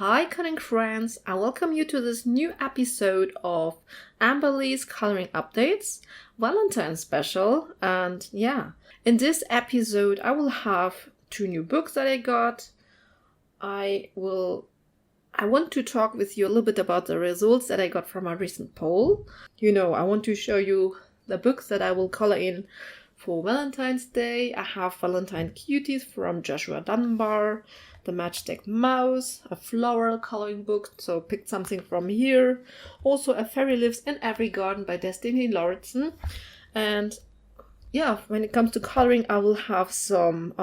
Hi coloring friends, I welcome you to this new episode of Amberle's Coloring Updates, Valentine special. And yeah, in this episode I will have two new books that I got. I want to talk with you a little bit about the results that I got from my recent poll. I want to show you the books that I will color in for Valentine's Day. I have Valentines Cuties from Joshua Dunbar, the Matchstick Mouse, a Floral coloring book, so picked something from here. Also a Fairy Lives in Every Garden by Destiny Lauritsen. And yeah, when it comes to coloring, I will have some,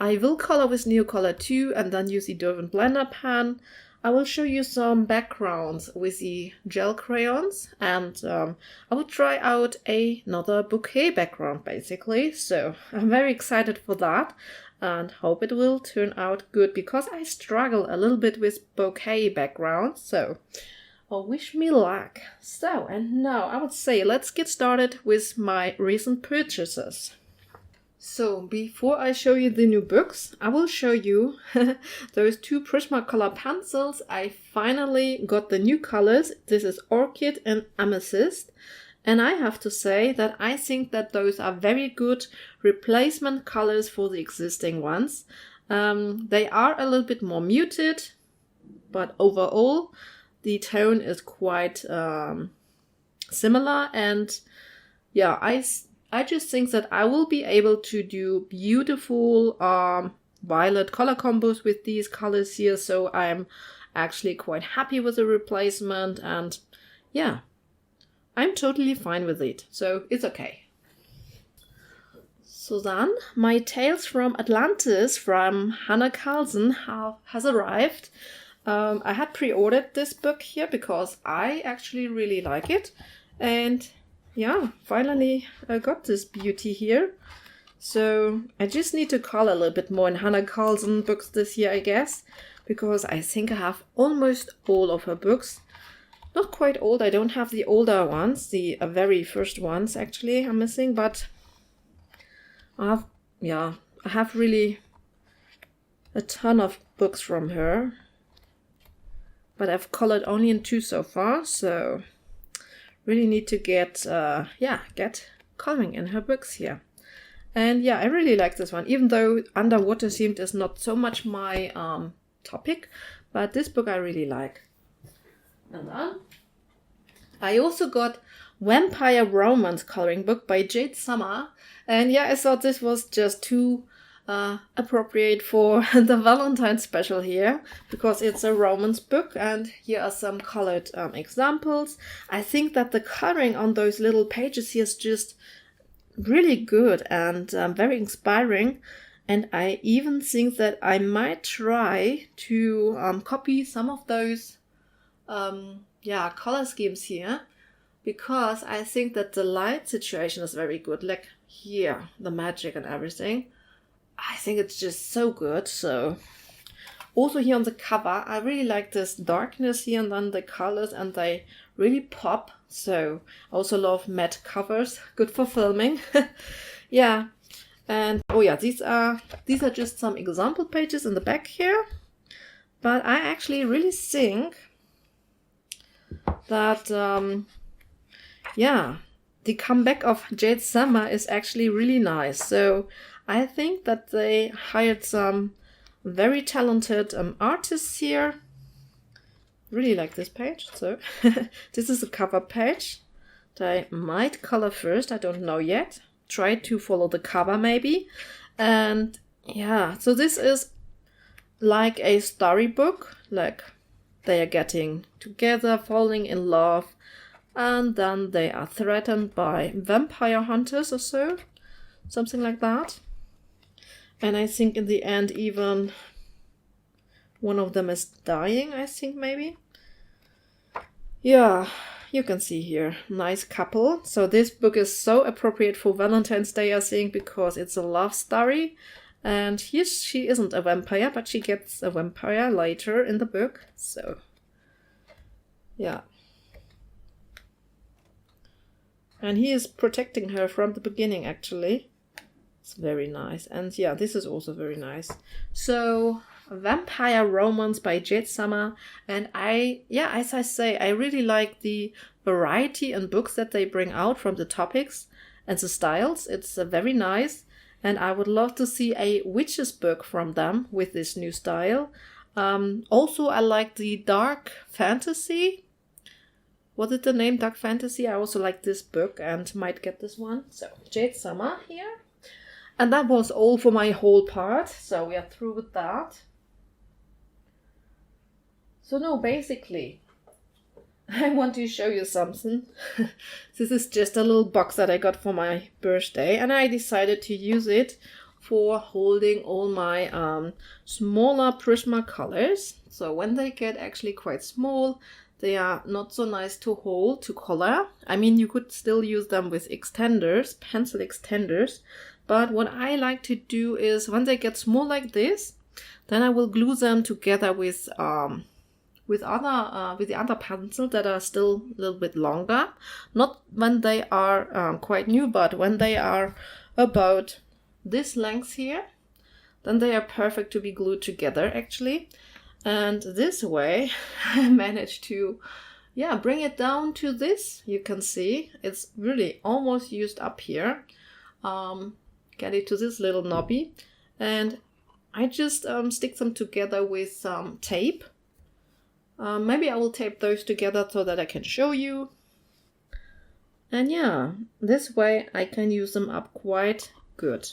I will color with Neocolor 2 and then use the Derwent Blender pen. I will show you some backgrounds with the Gel Crayons, and I will try out another bouquet background basically. So I'm very excited for that and hope it will turn out good because I struggle a little bit with bouquet backgrounds. So wish me luck. So, and now I would say let's get started with my recent purchases. So before I show you the new books, I will show you those two Prismacolor pencils. I finally got the new colors. This is Orchid and Amethyst. And I have to say that I think that those are very good replacement colors for the existing ones. They are a little bit more muted, but overall the tone is quite similar. And yeah, I just think that I will be able to do beautiful violet color combos with these colors here. So I'm actually quite happy with the replacement, and yeah, I'm totally fine with it. So it's okay. So then my Tales from Atlantis from Hannah Carlson has arrived. I had pre-ordered this book here because I actually really like it. And yeah, finally I got this beauty here. So I just need to color a little bit more in Hannah Carlson books this year, I guess, because I think I have almost all of her books. Not quite old, I don't have the older ones, the very first ones actually I'm missing, but I have really a ton of books from her. But I've colored only in 2 so far, so really need to get coloring in her books here. And yeah, I really like this one, even though underwater themed is not so much my topic, but this book I really like. And then I also got Vampire Romance coloring book by Jade Summer. And yeah, I thought this was just too appropriate for the Valentine special here, because it's a romance book and here are some colored examples. I think that the coloring on those little pages here is just really good and very inspiring, and I even think that I might try to copy some of those color schemes here, because I think that the light situation is very good, like here, the magic and everything. I think it's just so good. So also here on the cover, I really like this darkness here and then the colors, and they really pop. So I also love matte covers, good for filming. Yeah. And oh yeah, these are just some example pages in the back here. But I actually really think that the comeback of Jade Summer is actually really nice. So I think that they hired some very talented artists here. Really like this page. So this is a cover page that I might color first. I don't know yet. Try to follow the cover maybe. And yeah, so this is like a storybook. Like they are getting together, falling in love, and then they are threatened by vampire hunters or so. Something like that. And I think in the end even one of them is dying, I think maybe. Yeah, you can see here, nice couple. So this book is so appropriate for Valentine's Day, I think, because it's a love story. And here she isn't a vampire, but she gets a vampire later in the book. So yeah. And he is protecting her from the beginning actually. It's very nice. And yeah, this is also very nice. So Vampire Romance by Jade Summer, and as I say, I really like the variety in books that they bring out from the topics and the styles. It's very nice, and I would love to see a witches book from them with this new style. Also, I like the dark fantasy. What is the name? Dark fantasy. I also like this book and might get this one. So Jade Summer here. And that was all for my whole part. So we are through with that. So no, basically, I want to show you something. This is just a little box that I got for my birthday, and I decided to use it for holding all my smaller Prismacolors. So when they get actually quite small, they are not so nice to hold, to color. I mean, you could still use them with extenders, pencil extenders. But what I like to do is when they get small like this, then I will glue them together with the other pencils that are still a little bit longer. Not when they are quite new, but when they are about this length here, then they are perfect to be glued together actually. And this way I managed to bring it down to this. You can see it's really almost used up here. Get it to this little knobby, and I just stick them together with some tape. Maybe I will tape those together so that I can show you. And yeah, this way I can use them up quite good.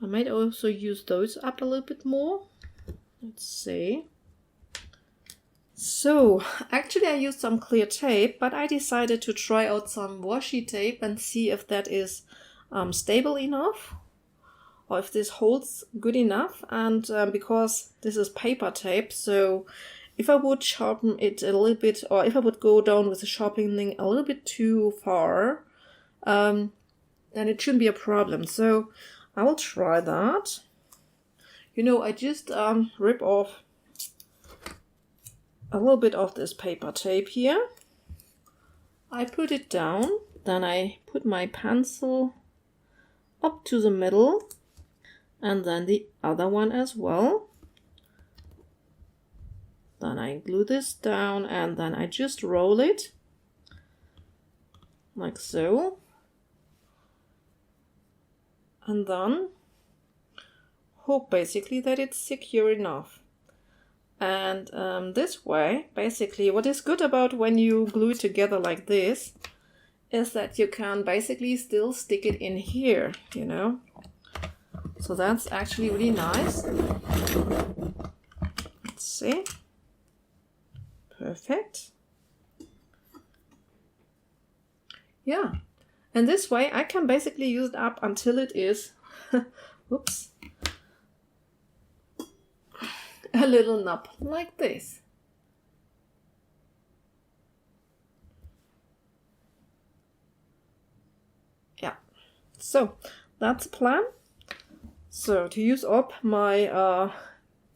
I might also use those up a little bit more. Let's see. So actually I used some clear tape, but I decided to try out some washi tape and see if that is stable enough, or if this holds good enough. And because this is paper tape, so if I would sharpen it a little bit, or if I would go down with the sharpening a little bit too far, then it shouldn't be a problem. So I will try that. You know, I just rip off a little bit of this paper tape here. I put it down, then I put my pencil up to the middle, and then the other one as well. Then I glue this down, and then I just roll it like so. And then hope basically that it's secure enough. And this way, basically, what is good about when you glue it together like this is that you can basically still stick it in here, you know. So that's actually really nice. Let's see. Perfect. Yeah. And this way I can basically use it up until it is, whoops, a little knob like this. Yeah, so that's the plan. So to use up my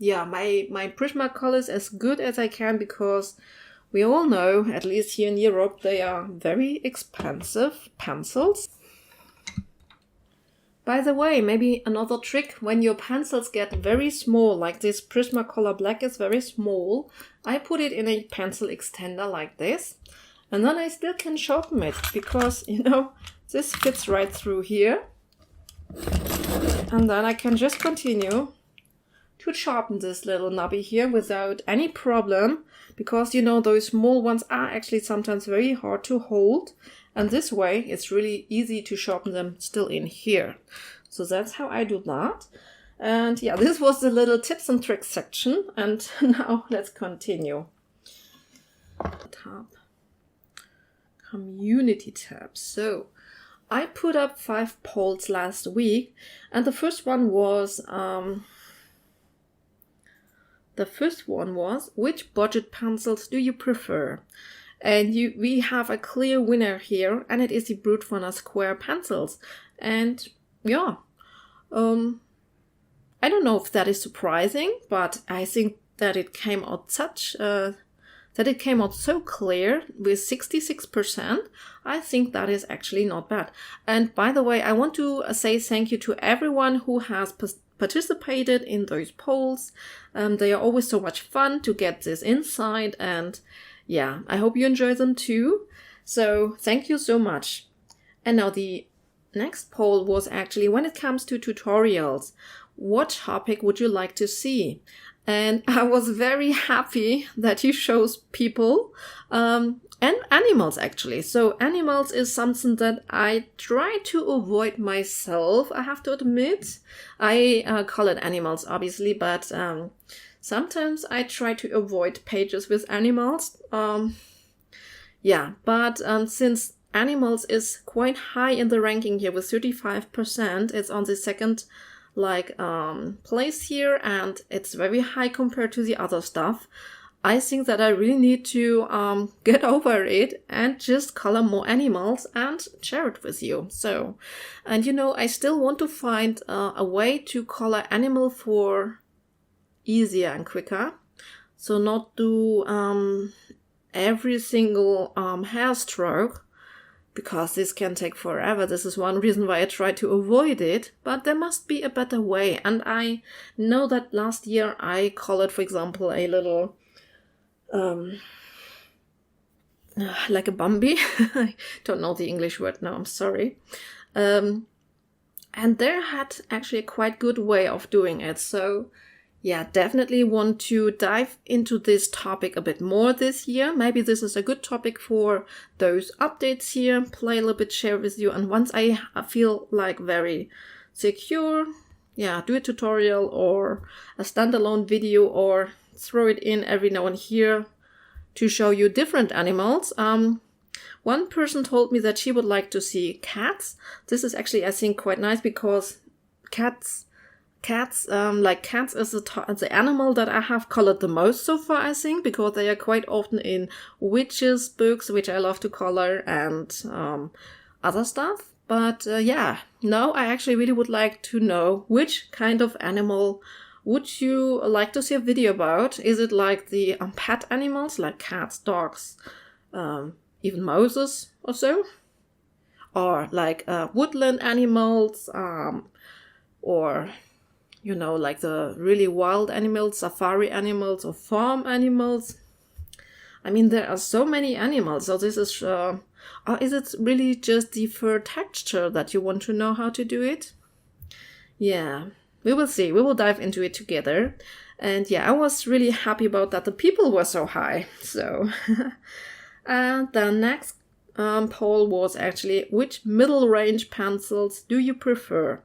my Prismacolors as good as I can, because we all know, at least here in Europe, they are very expensive pencils. By the way, maybe another trick, when your pencils get very small, like this Prismacolor Black is very small, I put it in a pencil extender like this, and then I still can sharpen it, because, you know, this fits right through here. And then I can just continue to sharpen this little knobby here without any problem, because, you know, those small ones are actually sometimes very hard to hold. And this way, it's really easy to sharpen them still in here. So that's how I do that. And yeah, this was the little tips and tricks section. And now let's continue. Tab. Community tab. So I put up 5 polls last week. And the first one was, which budget pencils do you prefer? And we have a clear winner here, and it is the Brute Runner Square pencils. And yeah, I don't know if that is surprising, but I think that it came out such that it came out so clear with 66%. I think that is actually not bad. And by the way, I want to say thank you to everyone who has participated in those polls. They are always so much fun to get this insight, and yeah, I hope you enjoy them too. So thank you so much. And now the next poll was actually, when it comes to tutorials, what topic would you like to see? And I was very happy that you chose people and animals, actually. So animals is something that I try to avoid myself, I have to admit. I colored animals, obviously, but sometimes I try to avoid pages with animals. Yeah, but since animals is quite high in the ranking here with 35%, it's on the second place here, and it's very high compared to the other stuff. I think that I really need to get over it and just color more animals and share it with you. So, and you know, I still want to find a way to color animal for easier and quicker. So not do every single hair stroke, because this can take forever. This is one reason why I try to avoid it, but there must be a better way. And I know that last year I colored, for example, a little, like a Bambi. I don't know the English word now, I'm sorry. And there had actually a quite good way of doing it. So yeah, definitely want to dive into this topic a bit more this year. Maybe this is a good topic for those updates here, play a little bit, share with you. And once I feel like very secure, yeah, do a tutorial or a standalone video or throw it in every now and here to show you different animals. One person told me that she would like to see cats. This is actually, I think, quite nice because cats is the animal that I have colored the most so far, I think, because they are quite often in witches books, which I love to color, and other stuff. But yeah, now I actually really would like to know which kind of animal would you like to see a video about. Is it like the pet animals, like cats, dogs, even Moses or so? Or like woodland animals, or you know, like the really wild animals, safari animals, or farm animals. I mean, there are so many animals. So this is it really just the fur texture that you want to know how to do it? Yeah, we will see. We will dive into it together. And yeah, I was really happy about that. The people were so high. So, and the next poll was actually, which middle range pencils do you prefer?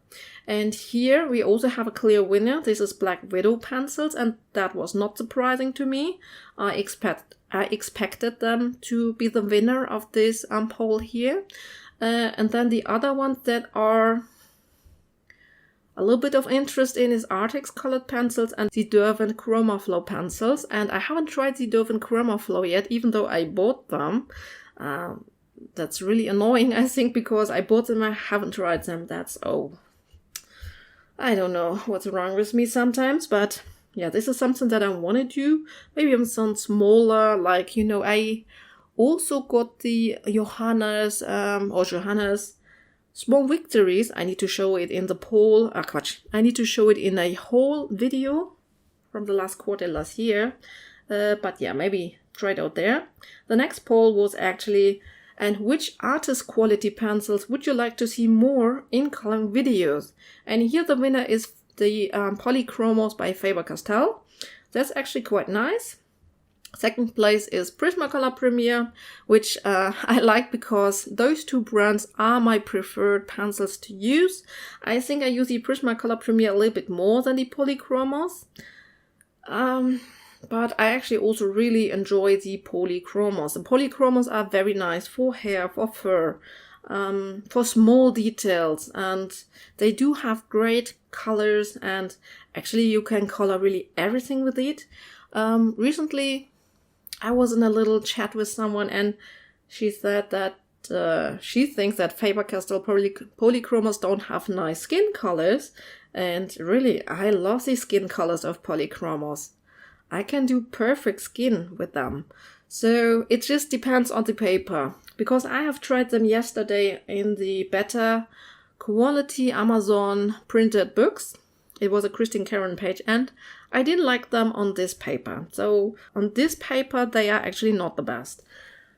And here we also have a clear winner. This is Black Widow pencils, and that was not surprising to me. I expected them to be the winner of this poll here. And then the other ones that are a little bit of interest in is Artix colored pencils and the Derwent Chroma Flow pencils. And I haven't tried the Derwent Chroma Flow yet, even though I bought them. That's really annoying, I think, because I bought them, I haven't tried them. I don't know what's wrong with me sometimes, but yeah, this is something that I want to do. Maybe I'm some smaller, like, you know, I also got the Johanna's Small Victories. I need to show it in the poll. I need to show it in a whole video from the last quarter last year. But yeah, maybe try it out there. The next poll was actually, and which artist quality pencils would you like to see more in coloring videos? And here the winner is the Polychromos by Faber-Castell. That's actually quite nice. Second place is Prismacolor Premier, which I like because those two brands are my preferred pencils to use. I think I use the Prismacolor Premier a little bit more than the Polychromos. But I actually also really enjoy the Polychromos. The Polychromos are very nice for hair, for fur, for small details, and they do have great colors, and actually you can color really everything with it. Recently I was in a little chat with someone, and she said that she thinks that Faber-Castell Polychromos don't have nice skin colors, and really I love the skin colors of Polychromos. I can do perfect skin with them. So it just depends on the paper, because I have tried them yesterday in the better quality Amazon printed books. It was a Christine Karen page, and I didn't like them on this paper. So on this paper, they are actually not the best.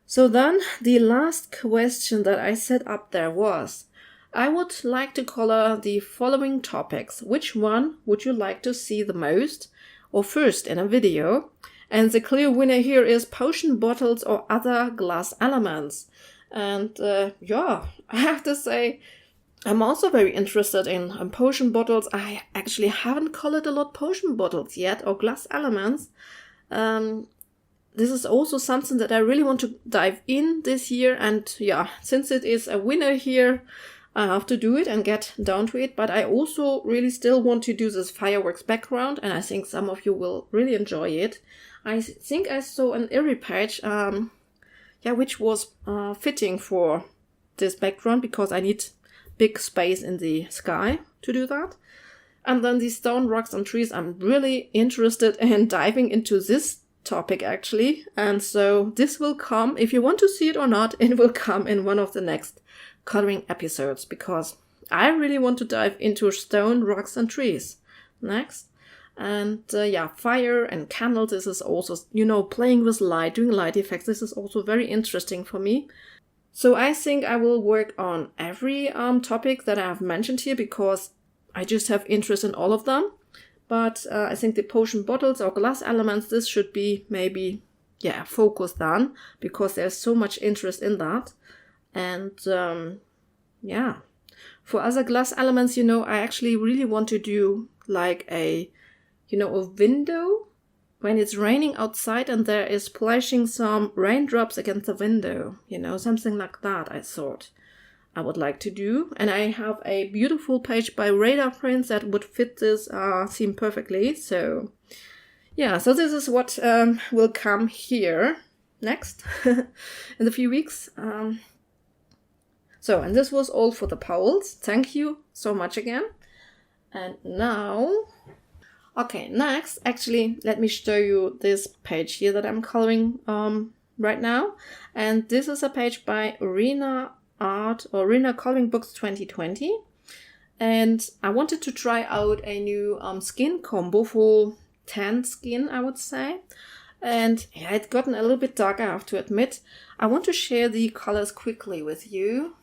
So then the last question that I set up there was, I would like to color the following topics. Which one would you like to see the most or first in a video? And the clear winner here is potion bottles or other glass elements. And yeah, I have to say, I'm also very interested in potion bottles. I actually haven't colored a lot potion bottles yet, or glass elements. This is also something that I really want to dive in this year. And yeah, since it is a winner here, I have to do it and get down to it. But I also really still want to do this fireworks background, and I think some of you will really enjoy it. I think I saw an Eerie page, which was fitting for this background, because I need big space in the sky to do that. And then the stone, rocks and trees, I'm really interested in diving into this topic actually. And so this will come, if you want to see it or not, it will come in one of the next coloring episodes, because I really want to dive into stone, rocks and trees next. And fire and candles, this is also, playing with light, doing light effects, this is also very interesting for me. So I think I will work on every topic that I have mentioned here, because I just have interest in all of them. But I think the potion bottles or glass elements, this should be maybe, focused on, because there's so much interest in that. And for other glass elements, I actually really want to do like a window when it's raining outside and there is splashing some raindrops against the window, something like that I thought I would like to do. And I have a beautiful page by Radar Prints that would fit this theme perfectly. So so this is what will come here next in a few weeks. And this was all for the polls. Thank you so much again. And now, next, actually, let me show you this page here that I'm coloring right now. And this is a page by Rena Art or Rena Coloring Books 2020. And I wanted to try out a new skin combo for tan skin, I would say. And it's gotten a little bit darker, I have to admit. I want to share the colors quickly with you.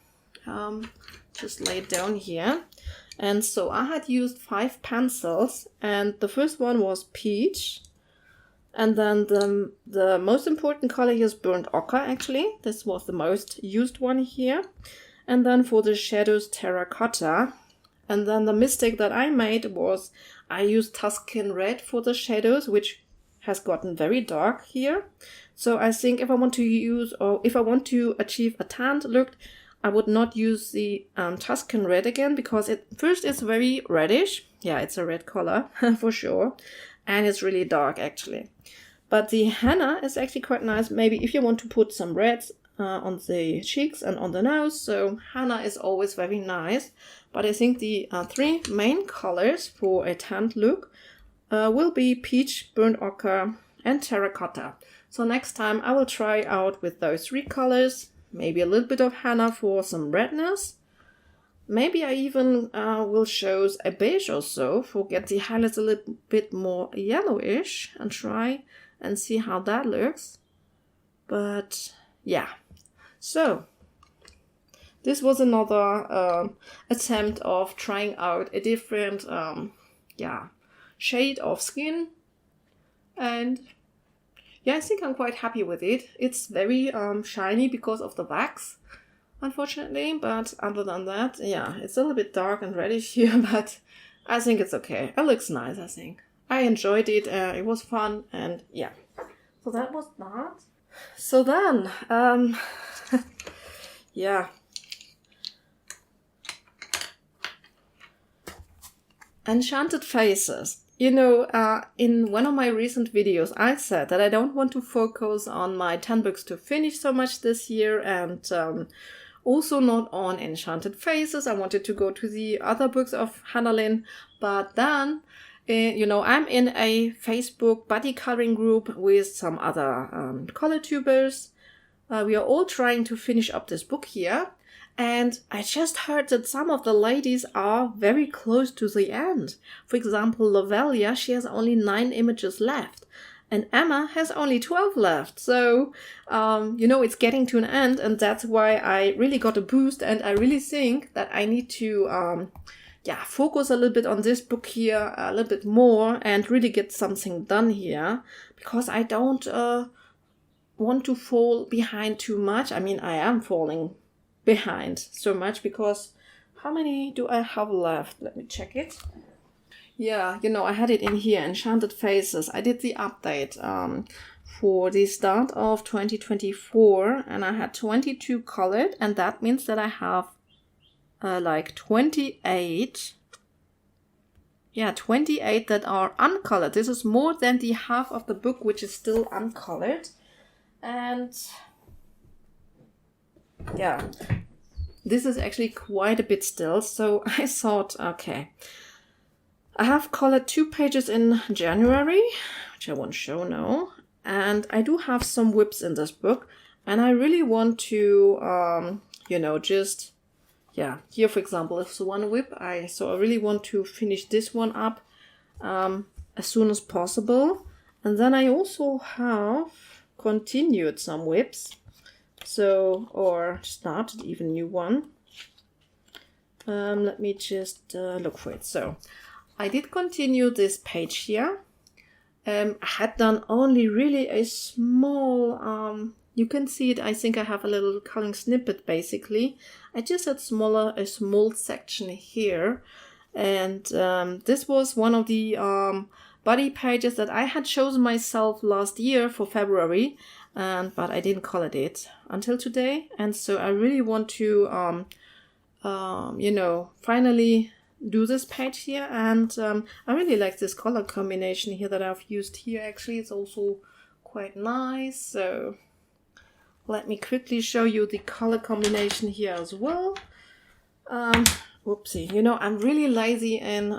Just lay it down here. And so I had used 5 pencils, and the first one was peach. And then the most important color here is burnt ochre, actually. This was the most used one here. And then for the shadows, terracotta. And then the mistake that I made was I used Tuscan red for the shadows, which has gotten very dark here. So I think if I want to achieve a tanned look, I would not use the Tuscan red again, because first it's very reddish. Yeah, it's a red color for sure. And it's really dark actually. But the henna is actually quite nice. Maybe if you want to put some reds on the cheeks and on the nose. So henna is always very nice. But I think the 3 main colors for a tanned look will be peach, burnt ochre and terracotta. So next time I will try out with those 3 colors. Maybe a little bit of henna for some redness. Maybe I even will choose a beige or so for get the highlights a little bit more yellowish and try and see how that looks. But yeah, so this was another attempt of trying out a different shade of skin. And yeah, I think I'm quite happy with it. It's very shiny because of the wax, unfortunately. But other than that, yeah, it's a little bit dark and reddish here, but I think it's okay. It looks nice, I think. I enjoyed it. It was fun, and yeah. So that was that. So then, yeah. Enchanted faces. In one of my recent videos, I said that I don't want to focus on my 10 books to finish so much this year, and also not on Enchanted Faces. I wanted to go to the other books of Hannah Lynn, but then You know, I'm in a Facebook buddy coloring group with some other color tubers. We are all trying to finish up this book here. And I just heard that some of the ladies are very close to the end. For example, Lovelia, she has only 9 images left. And Emma has only 12 left. So, you know, it's getting to an end. And that's why I really got a boost. And I really think that I need to, focus a little bit on this book here a little bit more. And really get something done here. Because I don't want to fall behind too much. I mean, I am falling behind so much because how many do I have left? Let me check it. Yeah, you know, I had it in here, Enchanted Faces. I did the update for the start of 2024 and I had 22 colored, and that means that I have like 28. Yeah, 28 that are uncolored. This is more than the half of the book which is still uncolored. And yeah, this is actually quite a bit still. So I thought, okay, I have colored 2 pages in January, which I won't show now. And I do have some whips in this book. And I really want to, you know, just, yeah, here, for example, is one whip. So I really want to finish this one up as soon as possible. And then I also have continued some whips. So, or started even new one. Let me just look for it. So, I did continue this page here. I had done only really a small, you can see it, I think I have a little coloring snippet basically. I just had a small section here. And this was one of the buddy pages that I had chosen myself last year for February. But I didn't color it until today. And so I really want to, you know, finally do this page here. And I really like this color combination here that I've used here. Actually, it's also quite nice. So let me quickly show you the color combination here as well. Whoopsie, you know, I'm really lazy in,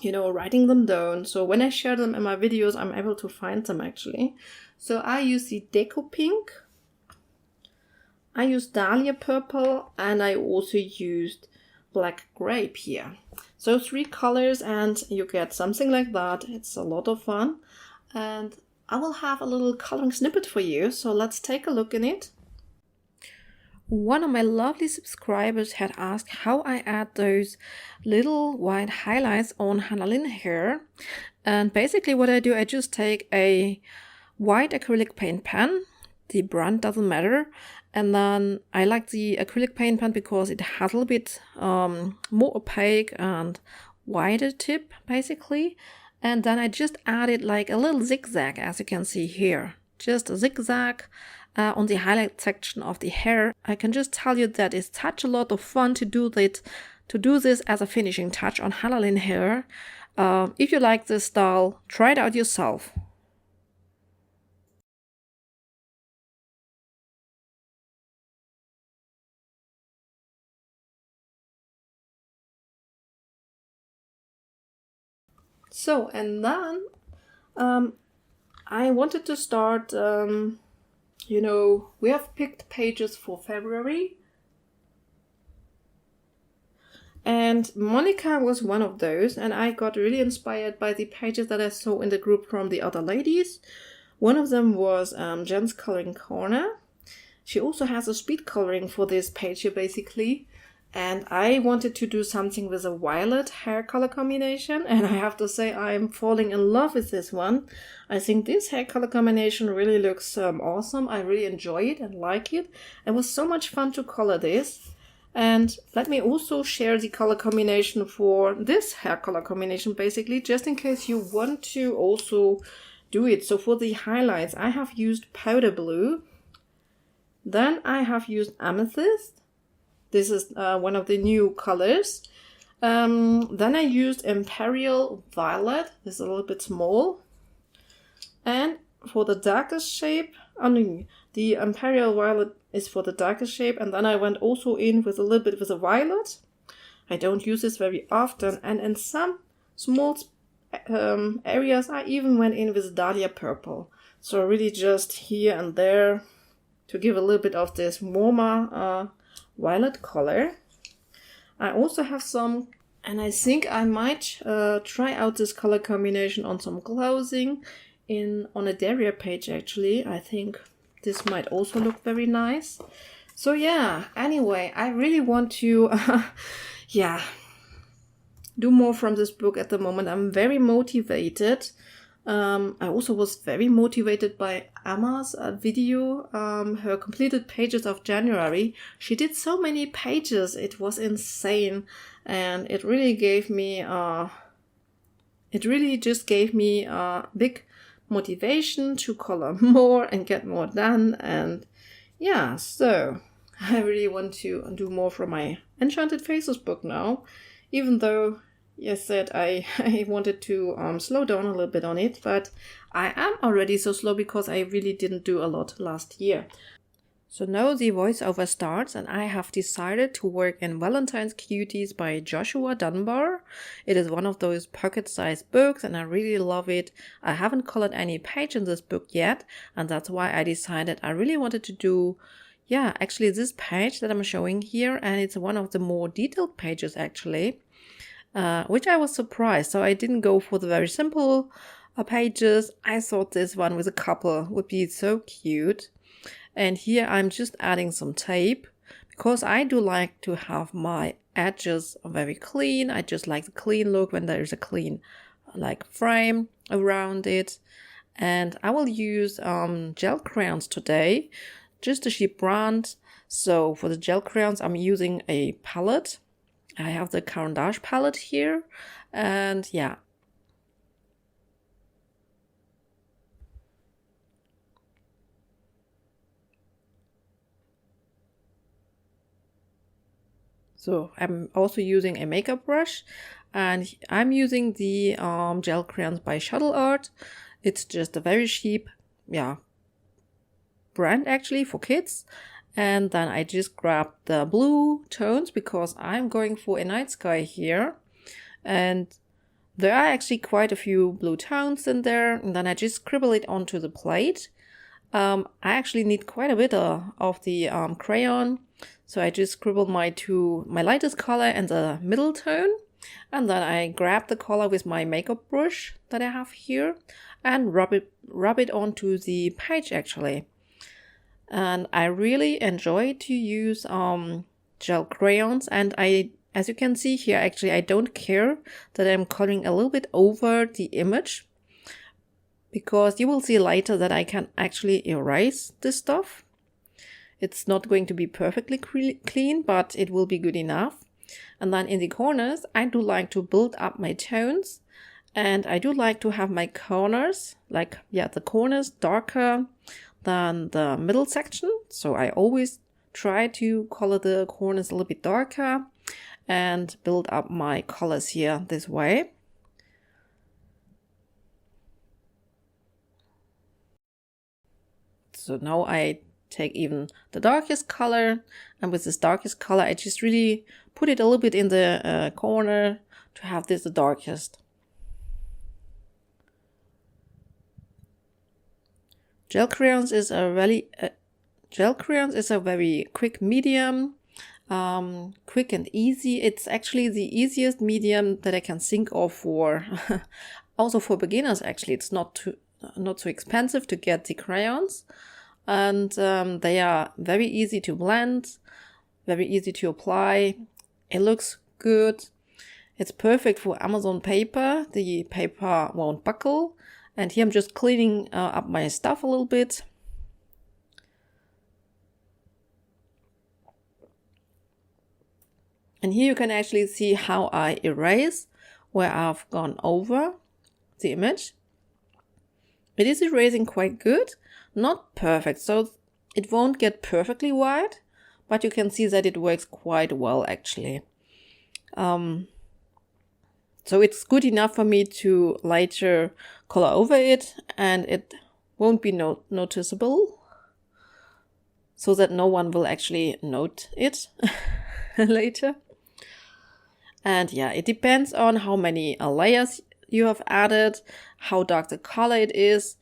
you know, writing them down. So when I share them in my videos, I'm able to find them actually. So I use the Deco Pink, I used Dahlia Purple, and I also used Black Grape here. So 3 colors and you get something like that. It's a lot of fun. And I will have a little coloring snippet for you. So let's take a look in it. One of my lovely subscribers had asked how I add those little white highlights on Hannah Lynn hair. And basically what I do, I just take a white acrylic paint pen, the brand doesn't matter, and then I like the acrylic paint pen because it has a little bit more opaque and wider tip basically, and then I just added like a little zigzag, as you can see here, just a zigzag on the highlight section of the hair. I can just tell you that it's such a lot of fun to do this as a finishing touch on Hannah Lynn hair. If you like this style, try it out yourself. So, and then I wanted to start, you know, we have picked pages for February. And Monica was one of those, and I got really inspired by the pages that I saw in the group from the other ladies. One of them was Jen's Coloring Corner. She also has a speed coloring for this page here basically. And I wanted to do something with a violet hair color combination. And I have to say I'm falling in love with this one. I think this hair color combination really looks awesome. I really enjoy it and like it. It was so much fun to color this. And let me also share the color combination for this hair color combination basically, just in case you want to also do it. So for the highlights, I have used powder blue. Then I have used amethyst. This is one of the new colors. Then I used Imperial Violet. This is a little bit small. And for the darkest shape, the Imperial Violet is for the darkest shape. And then I went also in with a little bit with a violet. I don't use this very often. And in some small areas, I even went in with Dahlia Purple. So really just here and there to give a little bit of this warmer violet color. I also have some, and I think I might try out this color combination on some clothing on a Derriere page actually. I think this might also look very nice. So yeah, anyway, I really want to yeah, do more from this book at the moment. I'm very motivated. I also was very motivated by Emma's video, her completed pages of January. She did so many pages, it was insane, and it really gave me, just gave me a big motivation to color more and get more done. And yeah, so I really want to do more from my Enchanted Faces book now, even though yes, said I wanted to slow down a little bit on it, but I am already so slow because I really didn't do a lot last year. So now the voiceover starts, and I have decided to work in Valentines Cuties by Joshua Dunbar. It is one of those pocket-sized books, and I really love it. I haven't colored any page in this book yet, and that's why I decided I really wanted to do, yeah, actually this page that I'm showing here, and it's one of the more detailed pages actually. Which I was surprised. So I didn't go for the very simple pages. I thought this one with a couple would be so cute. And here I'm just adding some tape because I do like to have my edges very clean. I just like the clean look when there's a clean like frame around it. And I will use gel crayons today, just a cheap brand. So for the gel crayons, I'm using a palette. I have the Caran d'Ache palette here, and yeah. So I'm also using a makeup brush, and I'm using the gel crayons by Shuttle Art. It's just a very cheap, yeah, brand actually for kids. And then I just grabbed the blue tones because I'm going for a night sky here. And there are actually quite a few blue tones in there. And then I just scribble it onto the plate. I actually need quite a bit of the crayon. So I just scribble my lightest color and the middle tone. And then I grab the color with my makeup brush that I have here and rub it onto the page actually. And I really enjoy to use gel crayons, and as you can see here, actually I don't care that I'm coloring a little bit over the image, because you will see later that I can actually erase this stuff. It's not going to be perfectly clean, but it will be good enough. And then in the corners, I do like to build up my tones, and I do like to have my corners, like, yeah, the corners darker than the middle section. So I always try to color the corners a little bit darker and build up my colors here this way. So now I take even the darkest color, and with this darkest color I just really put it a little bit in the corner to have this the darkest. Gel crayons is a very quick medium, quick and easy. It's actually the easiest medium that I can think of for, also for beginners. Actually, it's not so expensive to get the crayons, and they are very easy to blend, very easy to apply. It looks good. It's perfect for Amazon paper. The paper won't buckle. And here I'm just cleaning up my stuff a little bit. And here you can actually see how I erase where I've gone over the image. It is erasing quite good, not perfect, so it won't get perfectly white, but you can see that it works quite well actually. So it's good enough for me to later color over it, and it won't be noticeable, so that no one will actually note it later. And yeah, it depends on how many layers you have added, how dark the color it is.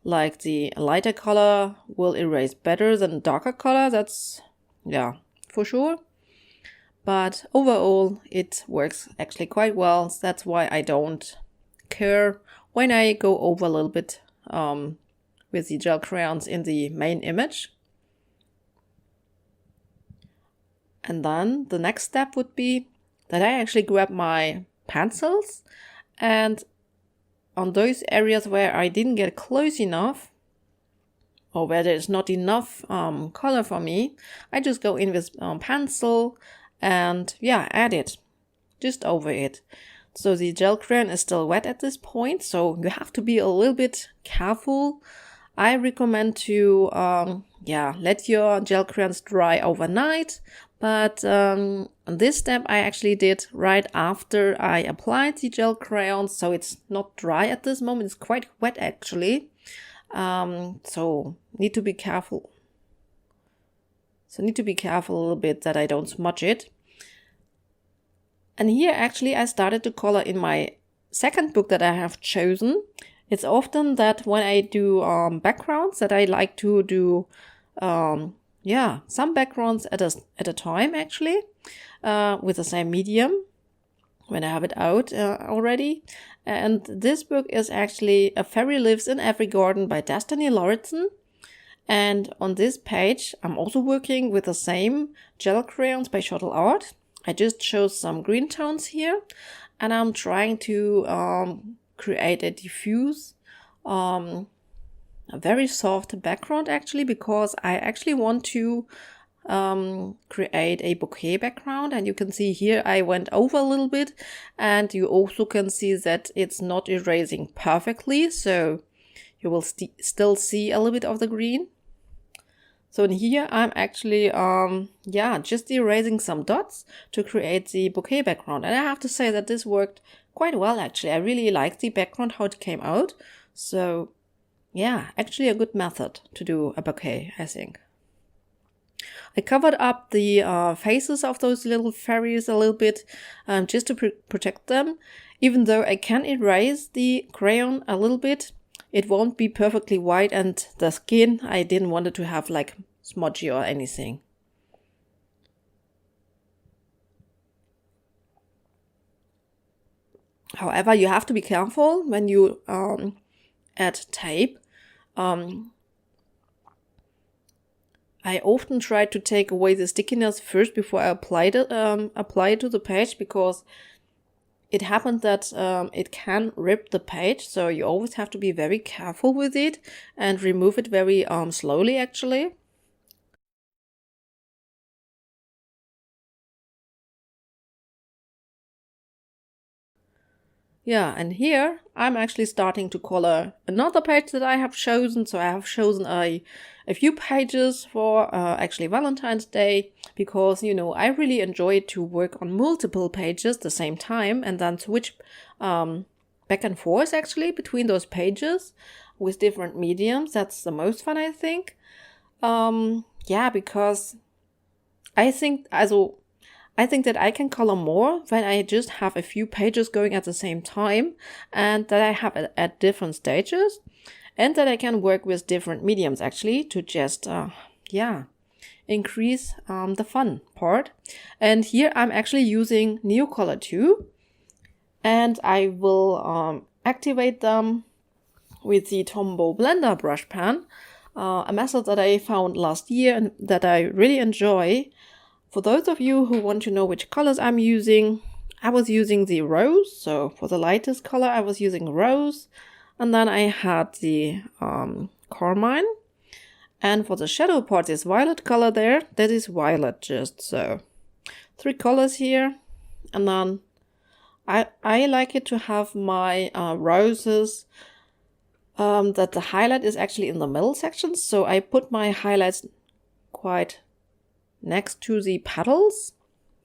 Like the lighter color will erase better than darker color, that's, yeah, for sure. But overall, it works actually quite well. So that's why I don't care when I go over a little bit with the gel crayons in the main image. And then the next step would be that I actually grab my pencils, and on those areas where I didn't get close enough or where there's not enough color for me, I just go in with pencil and yeah, add it just over it. So the gel crayon is still wet at this point, so you have to be a little bit careful. I recommend to let your gel crayons dry overnight, but this step I actually did right after I applied the gel crayons, so it's not dry at this moment. It's quite wet actually, so need to be careful. So need to be careful a little bit that I don't smudge it. And here actually I started to color in my second book that I have chosen. It's often that when I do backgrounds that I like to do some backgrounds at a time actually with the same medium when I have it out already. And this book is actually A Fairy Lives in Every Garden by Destiny Lauritsen. And on this page I'm also working with the same gel crayons by Shuttle Art. I just chose some green tones here, and I'm trying to create a diffuse, a very soft background actually, because I actually want to create a bouquet background. And you can see here I went over a little bit, and you also can see that it's not erasing perfectly, so you will still see a little bit of the green. So in here I'm actually just erasing some dots to create the bouquet background. And I have to say that this worked quite well actually. I really liked the background, how it came out. So yeah, actually a good method to do a bouquet, I think. I covered up the faces of those little fairies a little bit just to protect them. Even though I can erase the crayon a little bit, it won't be perfectly white, and the skin I didn't want it to have like smudgy or anything. However, you have to be careful when you add tape. I often try to take away the stickiness first before I apply it to the page, because it happened that it can rip the page, so you always have to be very careful with it and remove it very slowly actually. Yeah, and here I'm actually starting to color another page that I have chosen. So I have chosen a few pages for actually Valentine's Day, because, you know, I really enjoy to work on multiple pages at the same time and then switch back and forth actually between those pages with different mediums. That's the most fun, I think. Because I think that I can color more when I just have a few pages going at the same time, and that I have it at different stages, and that I can work with different mediums actually to just, increase the fun part. And here I'm actually using Neocolor 2, and I will activate them with the Tombow Blender brush pen, a method that I found last year and that I really enjoy. For those of you who want to know which colors I'm using, I was using the rose. So for the lightest color, I was using rose. And then I had the carmine. And for the shadow part, this violet color there, that is violet just. So 3 colors here. And then I like it to have my roses, that the highlight is actually in the middle section. So I put my highlights quite next to the petals,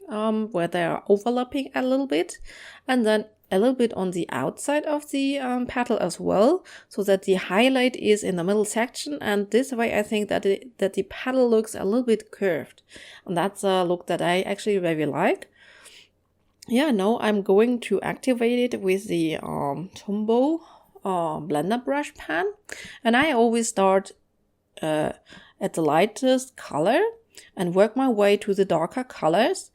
where they are overlapping a little bit, and then a little bit on the outside of the petal as well, so that the highlight is in the middle section. And this way I think that the petal looks a little bit curved, and that's a look that I actually really like. yeah, now I'm going to activate it with the Tombow blender brush pen. And I always start at the lightest color and work my way to the darker colors.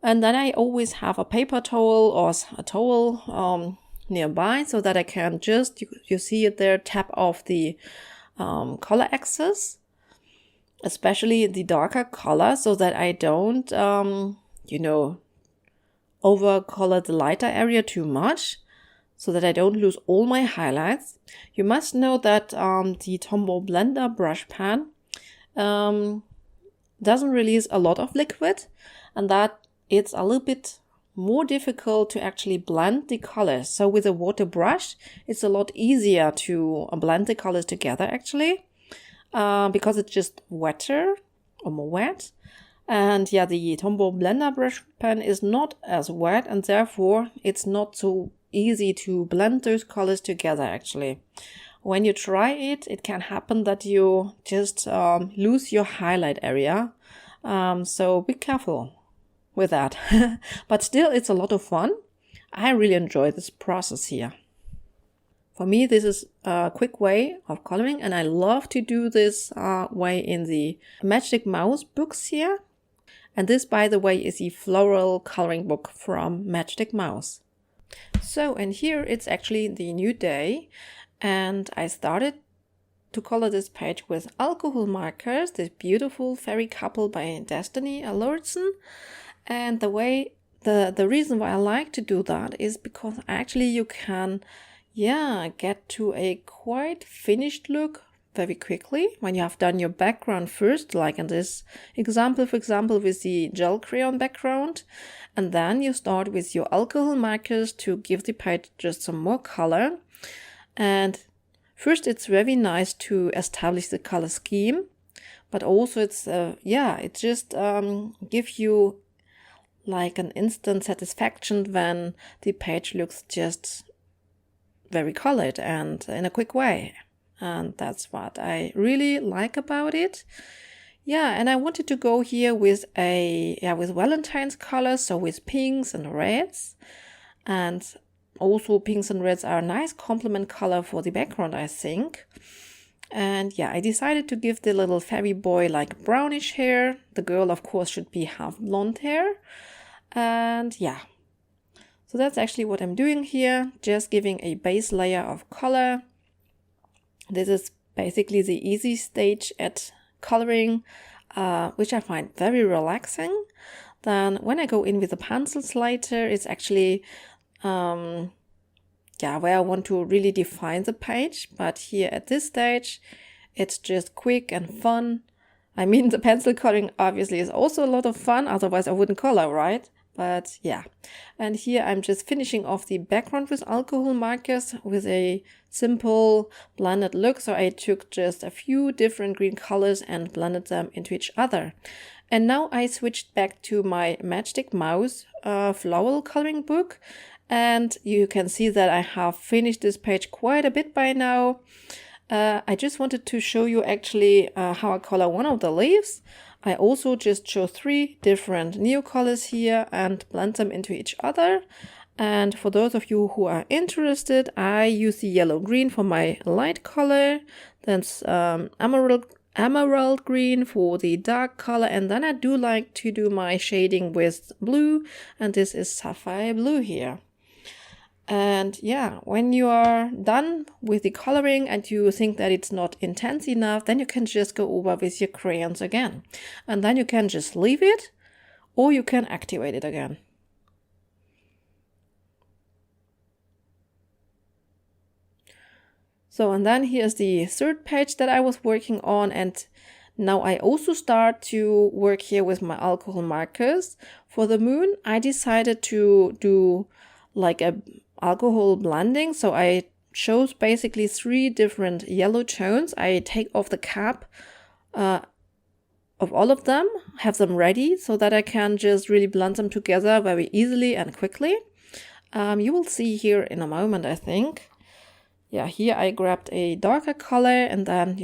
And then I always have a paper towel or a towel nearby so that I can just, you see it there, tap off the color excess, especially the darker color, so that I don't, over color the lighter area too much, so that I don't lose all my highlights. You must know that the Tombow blender brush pen doesn't release a lot of liquid, and that it's a little bit more difficult to actually blend the colors. So with a water brush, it's a lot easier to blend the colors together actually, because it's just wetter or more wet. And yeah, the Tombow blender brush pen is not as wet, and therefore it's not so easy to blend those colors together actually. When you try it, it can happen that you just lose your highlight area. So be careful with that. But still, it's a lot of fun. I really enjoy this process here. For me, this is a quick way of coloring, and I love to do this way in the Matchstick Mouse books here. And this, by the way, is the Floral coloring book from Matchstick Mouse. So, and here it's actually the new day, and I started to color this page with alcohol markers, this beautiful fairy couple by Destiny Alortson. And the reason why I like to do that is because actually you can, get to a quite finished look very quickly when you have done your background first, like in this example, for example, with the gel crayon background. And then you start with your alcohol markers to give the page just some more color. And first, it's very nice to establish the color scheme, but also it's, it just gives you like an instant satisfaction when the page looks just very colored and in a quick way. And that's what I really like about it. Yeah, and I wanted to go here with with Valentine's colors, so with pinks and reds. And also pinks and reds are a nice complement color for the background, I think. And yeah, I decided to give the little fairy boy like brownish hair. The girl, of course, should be half blonde hair. And yeah, so that's actually what I'm doing here, just giving a base layer of color. This is basically the easy stage at coloring, which I find very relaxing. Then when I go in with the pencils later, it's actually where I want to really define the page. But here at this stage, it's just quick and fun. I mean, the pencil coloring obviously is also a lot of fun, otherwise I wouldn't color, right? But yeah, and here I'm just finishing off the background with alcohol markers with a simple blended look. So I took just a few different green colors and blended them into each other. And now I switched back to my Matchstick Mouse Floral coloring book. And you can see that I have finished this page quite a bit by now. I just wanted to show you actually how I color one of the leaves. I also just chose 3 different neo colors here and blend them into each other. And for those of you who are interested, I use the yellow green for my light color. Then emerald green for the dark color. And then I do like to do my shading with blue. And this is sapphire blue here. And yeah, when you are done with the coloring and you think that it's not intense enough, then you can just go over with your crayons again. And then you can just leave it, or you can activate it again. So, and then here's the third page that I was working on, and now I also start to work here with my alcohol markers. For the moon, I decided to do like a alcohol blending. So I chose basically 3 different yellow tones. I take off the cap of all of them, have them ready so that I can just really blend them together very easily and quickly. You will see here in a moment, I think. Yeah, here I grabbed a darker color, and then,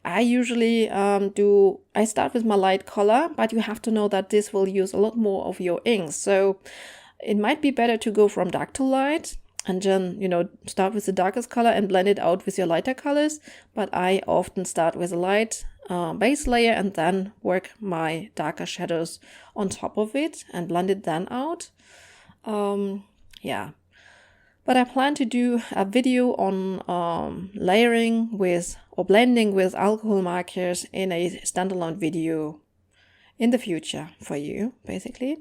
I usually I start with my light color, but you have to know that this will use a lot more of your ink. So it might be better to go from dark to light and then, you know, start with the darkest color and blend it out with your lighter colors. But I often start with a light base layer and then work my darker shadows on top of it and blend it then out. Yeah. But I plan to do a video on layering with or blending with alcohol markers in a standalone video in the future for you, basically.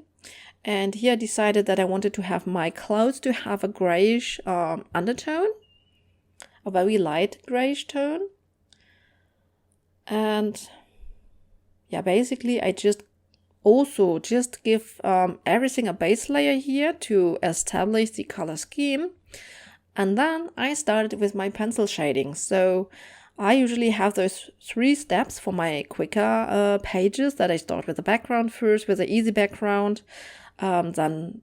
And here I decided that I wanted to have my clouds to have a grayish undertone, a very light grayish tone. And yeah, basically I just give everything a base layer here to establish the color scheme. And then I started with my pencil shading. So I usually have those 3 steps for my quicker pages, that I start with the background first, with the easy background. Then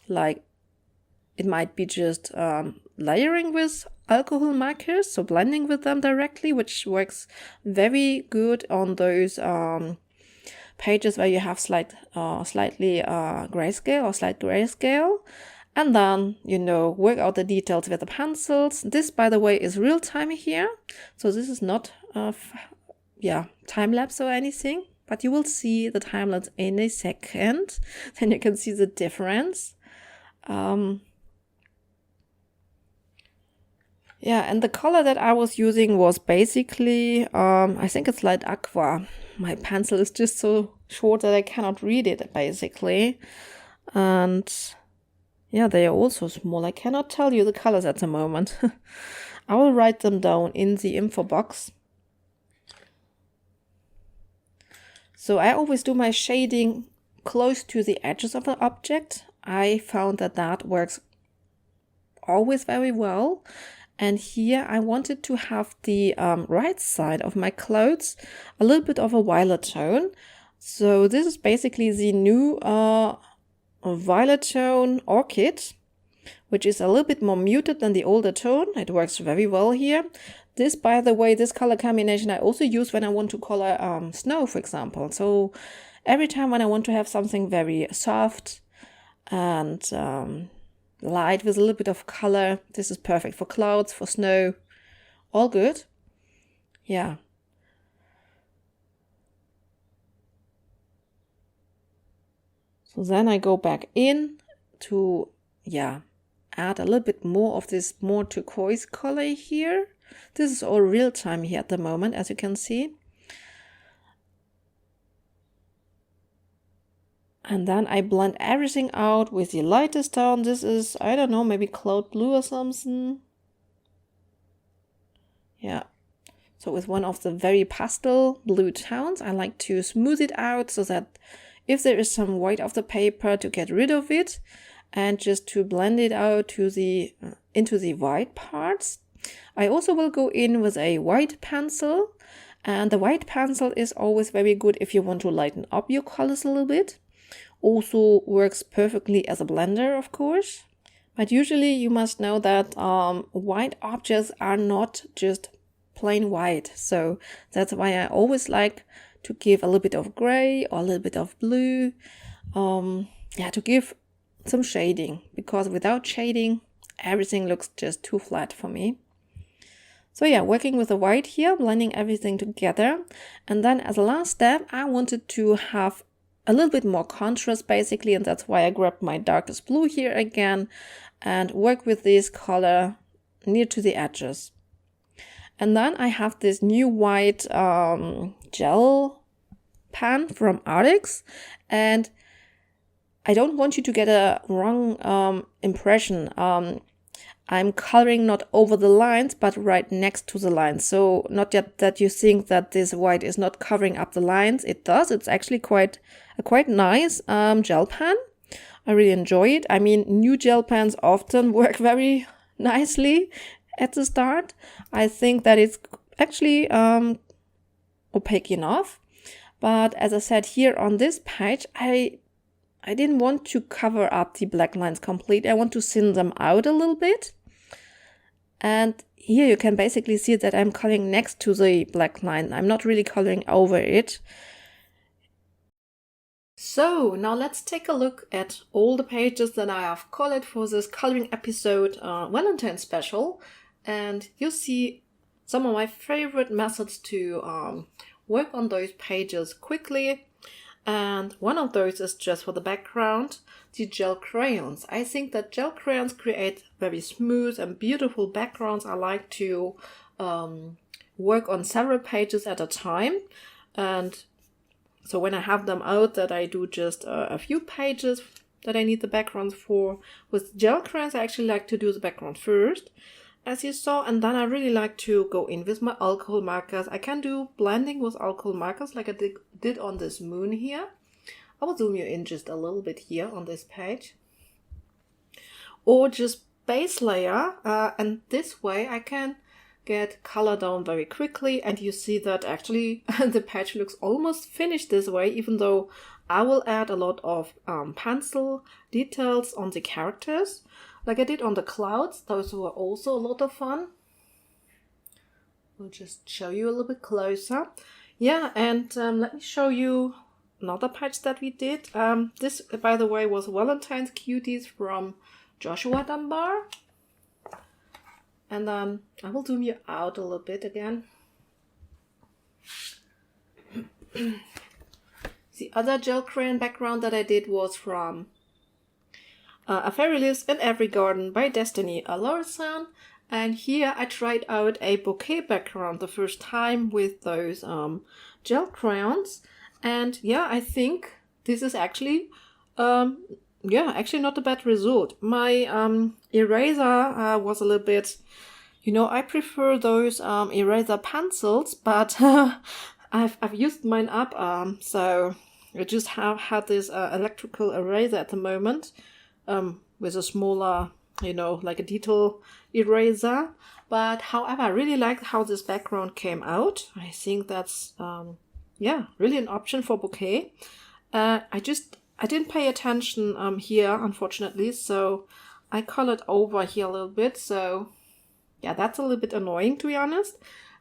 like it might be just layering with alcohol markers, so blending with them directly, which works very good on those pages where you have slightly grayscale or slight grayscale. And then, you know, work out the details with the pencils. This, by the way, is real time here. So this is not time lapse or anything, but you will see the time lapse in a second. Then you can see the difference. Yeah, and the color that I was using was basically, I think it's light aqua. My pencil is just so short that I cannot read it, basically. And yeah, they are also small. I cannot tell you the colors at the moment. I will write them down in the info box. So I always do my shading close to the edges of the object. I found that that works always very well. And here I wanted to have the right side of my clothes a little bit of a violet tone. So this is basically the new violet tone Orchid, which is a little bit more muted than the older tone. It works very well here. This, by the way, this color combination I also use when I want to color snow, for example. So every time when I want to have something very soft and light with a little bit of color, this is perfect for clouds, for snow, all good. Yeah. So then I go back in to, add a little bit more of this more turquoise color here. This is all real time here at the moment, as you can see. And then I blend everything out with the lightest tone. This is, I don't know, maybe cloud blue or something. Yeah. So with one of the very pastel blue tones, I like to smooth it out so that if there is some white of the paper, to get rid of it and just to blend it out to the into the white parts. I also will go in with a white pencil, and the white pencil is always very good if you want to lighten up your colors a little bit. Also works perfectly as a blender, of course. But usually you must know that white objects are not just plain white. So that's why I always like to give a little bit of gray or a little bit of blue. To give some shading, because without shading, everything looks just too flat for me. So yeah, working with the white here, blending everything together. And then as a last step, I wanted to have a little bit more contrast basically, and that's why I grabbed my darkest blue here again and work with this color near to the edges. And then I have this new white gel pen from Artix, and I don't want you to get a wrong impression. I'm coloring not over the lines, but right next to the lines. So not yet that you think that this white is not covering up the lines. It does. It's actually quite nice gel pen. I really enjoy it. I mean, new gel pens often work very nicely at the start. I think that it's actually opaque enough. But as I said here on this page, I didn't want to cover up the black lines completely. I want to thin them out a little bit. And here you can basically see that I'm coloring next to the black line. I'm not really coloring over it. So now let's take a look at all the pages that I have colored for this coloring episode Valentine special, and you'll see some of my favorite methods to work on those pages quickly. And one of those is just for the background, the gel crayons. I think that gel crayons create very smooth and beautiful backgrounds. I like to work on several pages at a time, and so when I have them out, that I do just a few pages that I need the background for. With gel crayons, I actually like to do the background first, as you saw, and then I really like to go in with my alcohol markers. I can do blending with alcohol markers like I did on this moon here. I will zoom you in just a little bit here on this page. Or just base layer, and this way I can get color down very quickly, and you see that actually the page looks almost finished this way, even though I will add a lot of pencil details on the characters, like I did on the clouds. Those were also a lot of fun. We'll just show you a little bit closer. Yeah, and let me show you another page that we did. This, by the way, was Valentines Cuties from Joshua Dunbar. And then I will zoom you out a little bit again. The other gel crayon background that I did was from A Fairy Lives in Every Garden by Destiny Alorsan. And here I tried out a bouquet background the first time with those gel crayons. And yeah, I think this is actually actually not a bad result. My eraser was a little bit, I prefer those eraser pencils, but I've used mine up, so I just have had this electrical eraser at the moment, with a smaller, like a detail eraser. But however, I really like how this background came out. I think that's really an option for bouquet. I didn't pay attention here, unfortunately, so I colored over here a little bit. So yeah, that's a little bit annoying, to be honest.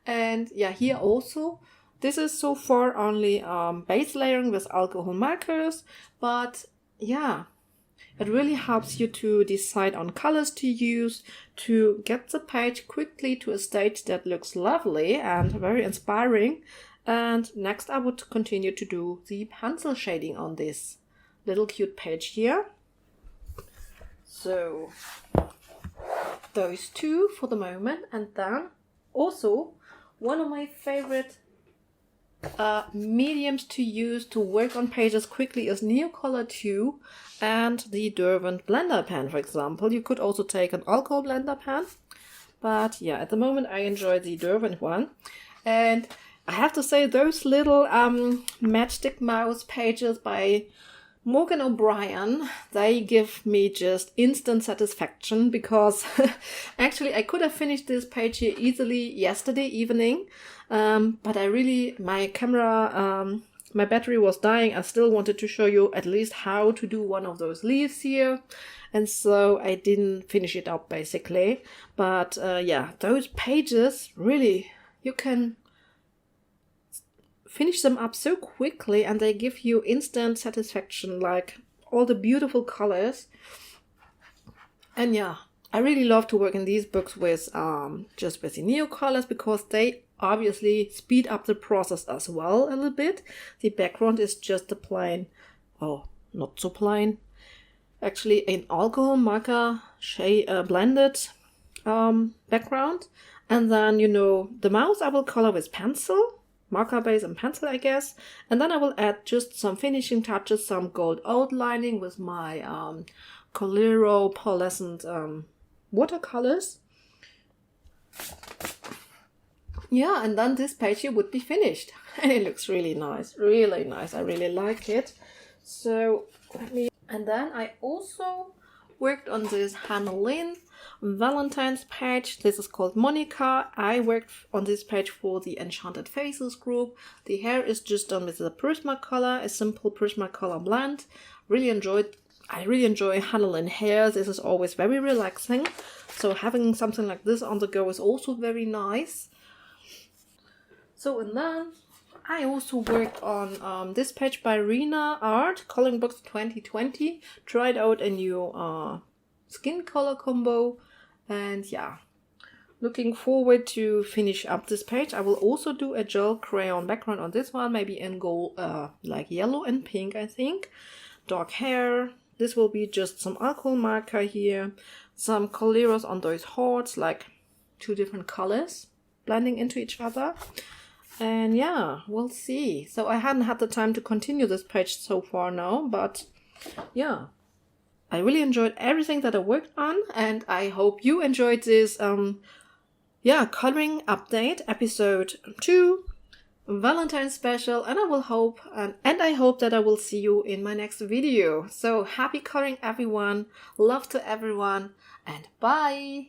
And yeah, here also, this is so far only base layering with alcohol markers, but yeah, it really helps you to decide on colors to use to get the page quickly to a stage that looks lovely and very inspiring. And next I would continue to do the pencil shading on this little cute page here. So those two for the moment. And then also one of my favorite mediums to use to work on pages quickly is Neocolor 2 and the Derwent blender pen, for example. You could also take an alcohol blender pen, but yeah, at the moment I enjoy the Derwent one. And I have to say, those little Matchstick mouse pages by Morgan O'Brien, they give me just instant satisfaction, because actually I could have finished this page here easily yesterday evening, but my camera, my battery was dying. I still wanted to show you at least how to do one of those leaves here, and so I didn't finish it up basically. But yeah, those pages, really, you can finish them up so quickly, and they give you instant satisfaction, like all the beautiful colors. And yeah, I really love to work in these books with just with the Neo colors, because they obviously speed up the process as well a little bit. The background is just a plain, not so plain, actually an alcohol marker blended background. And then the mouse I will color with pencil, marker base and pencil, I guess. And then I will add just some finishing touches, some gold outlining with my Colero pearlescent watercolors. Yeah, and then this page here would be finished. And it looks really nice, really nice. I really like it. So and then I also worked on this Hannah Lynn Valentine's page. This is called Monica. I worked on this page for the Enchanted Faces group. The hair is just done with a Prismacolor, a simple Prismacolor blend. I really enjoy Hannah Lynn hair. This is always very relaxing. So having something like this on the go is also very nice. So, and then I also worked on this page by Rena Art, Coloring Books 2020. Tried out a new skin color combo, and yeah, looking forward to finish up this page. I will also do a gel crayon background on this one, maybe in gold, like yellow and pink, I think. Dark hair. This will be just some alcohol marker here, some coleros on those hearts, like 2 different colors blending into each other. And yeah, we'll see. So I hadn't had the time to continue this page so far now, but yeah, I really enjoyed everything that I worked on, and I hope you enjoyed this coloring update episode 2 Valentine's special, and I hope that I will see you in my next video. So happy coloring everyone, love to everyone, and bye.